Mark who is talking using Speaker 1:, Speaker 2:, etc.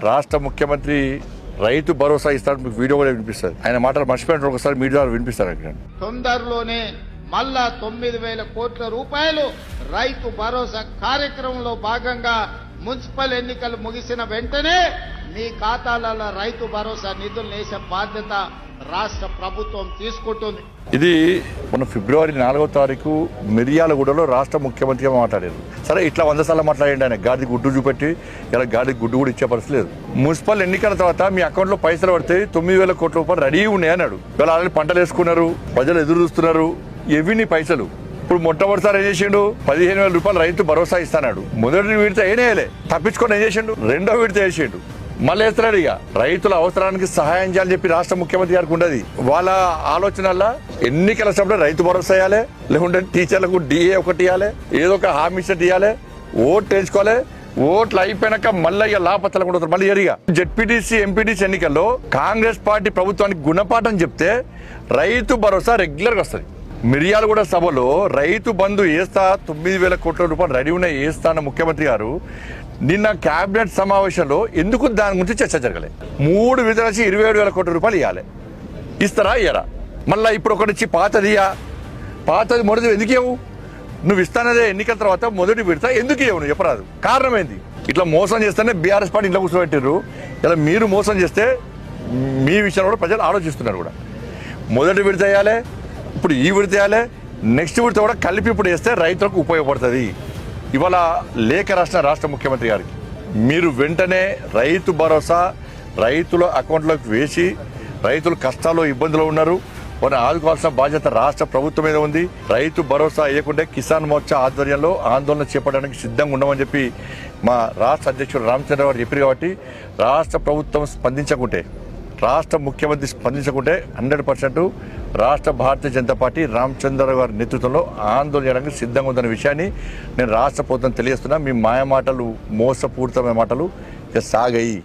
Speaker 1: రాష్ట్ర ముఖ్యమంత్రి రైతు భరోసా ఇస్తాడు, మీకు వీడియో కూడా వినిపిస్తుంది. ఆయన మాటలు మర్చిపోయినట్టు ఒకసారి మీడియా వినిపిస్తారు. అక్కడ
Speaker 2: తొందరలోనే మళ్ళా 9,000 కోట్ల రూపాయలు రైతు భరోసా కార్యక్రమంలో భాగంగా మున్సిపల్ ఎన్నికలు ముగిసిన వెంటనే మీ ఖాతాలలో రైతు భరోసా నిధులు వేసే బాధ్యత రాష్ట్ర ప్రభుత్వం తీసుకుంటుంది.
Speaker 1: ఇది మొన్న ఫిబ్రవరి 4వ తారీఖు మిర్యాలగూడలో రాష్ట్ర ముఖ్యమంత్రిగా మాట్లాడారు. సరే, ఇట్లా 100 సార్లు మాట్లాడండి. ఆయన గాడికి గుడ్డు చూపెట్టి ఇలా గాడికి గుడ్డు కూడా ఇచ్చే పరిస్థితి లేదు. మున్సిపల్ ఎన్నికల తర్వాత మీ అకౌంట్లో పైసలు పడితే 9,000 కోట్ల రూపాయలు రెడీ ఉన్నాయి అన్నాడు. ఇవాళ ఆల్రెడీ పంటలు వేసుకున్నారు, ప్రజలు ఎదురు చూస్తున్నారు. ఎవిని పైసలు ఇప్పుడు మొట్టమొదటిసారి ఏం చేసిండు? 15,000 రూపాయలు రైతు భరోసా ఇస్తాడు. మొదటి విడత ఏనేయలే, తప్పించుకొని ఏం చేసిండు? రెండో విడత వేసిండు, మళ్ళీ వేస్తున్నాడు. ఇక రైతుల అవసరానికి సహాయం చేయాలని చెప్పి రాష్ట్ర ముఖ్యమంత్రి గారికి ఉండదు. వాళ్ళ ఆలోచనల్లా ఎన్నికల సమయంలో రైతు భరోసా ఇవ్వాలి, లేకుంటే టీచర్లకు DA ఒకటి ఇవ్వాలి, ఏదో ఒక హామీ ఇవ్వాలి, ఓట్లు వేయించుకోవాలి. ఓట్లు అయిపోయినాక మళ్ళీ ఇక లాపత్తలు కూడా మళ్ళీ ఎరిగా జెడ్పీటీసీ ఎంపీటీసీ ఎన్నికల్లో కాంగ్రెస్ పార్టీ ప్రభుత్వానికి గుణపాఠం చెప్తే రైతు భరోసా రెగ్యులర్గా వస్తుంది. మిర్యాలగూడ సభలో రైతు బంధు వేస్తా 9,000 కోట్ల రూపాయలు రెడీ ఉన్నాయి వేస్తా అన్న ముఖ్యమంత్రి గారు నిన్న కేబినెట్ సమావేశంలో ఎందుకు దాని గురించి చర్చ జరగలేదు? 3 విడతలు వచ్చి 27,000 కోట్ల రూపాయలు ఇవ్వాలి. ఇస్తారా ఇయ్యరా? మళ్ళీ ఇప్పుడు ఒకటి వచ్చి పాతది మొదటి ఎందుకు ఇవ్వవు? నువ్వు ఇస్తానదే ఎన్నికల తర్వాత మొదటి విడత ఎందుకు ఇవ్వవు? నువ్వు చెప్పరాదు. కారణం ఏంది? ఇట్లా మోసం చేస్తేనే బీఆర్ఎస్ పార్టీ ఇంట్లో కూర్చోబెట్టారు. ఇలా మీరు మోసం చేస్తే మీ విషయంలో కూడా ప్రజలు ఆలోచిస్తున్నారు. కూడా మొదటి విడత వేయాలి, ఇప్పుడు ఈ విడత వేయాలి, నెక్స్ట్ విడత కూడా కలిపి ఇప్పుడు వేస్తే రైతులకు ఉపయోగపడుతుంది. ఇవాళ లేఖ రాష్ట్ర ముఖ్యమంత్రి గారికి మీరు వెంటనే రైతు భరోసా రైతుల అకౌంట్లోకి వేసి రైతులు కష్టాల్లో ఇబ్బందులు ఉన్నారు, వారిని ఆదుకోవాల్సిన బాధ్యత రాష్ట్ర ప్రభుత్వం మీద ఉంది. రైతు భరోసా వేయకుంటే కిసాన్ మోర్చా ఆధ్వర్యంలో ఆందోళన చేపట్టడానికి సిద్ధంగా ఉండమని చెప్పి మా రాష్ట్ర అధ్యక్షుడు రామచంద్ర గారు చెప్పారు. కాబట్టి రాష్ట్ర ప్రభుత్వం స్పందించకుంటే, రాష్ట్ర ముఖ్యమంత్రి స్పందించకుంటే 100% రాష్ట్ర భారతీయ జనతా పార్టీ రామచంద్ర గారి నేతృత్వంలో ఆందోళన చేయడానికి సిద్ధంగా ఉందన్న విషయాన్ని నేను రాష్ట్ర ప్రభుత్వం తెలియజేస్తున్నా. మీ మాయ మాటలు, మోసపూరితమైన మాటలు సాగాయి.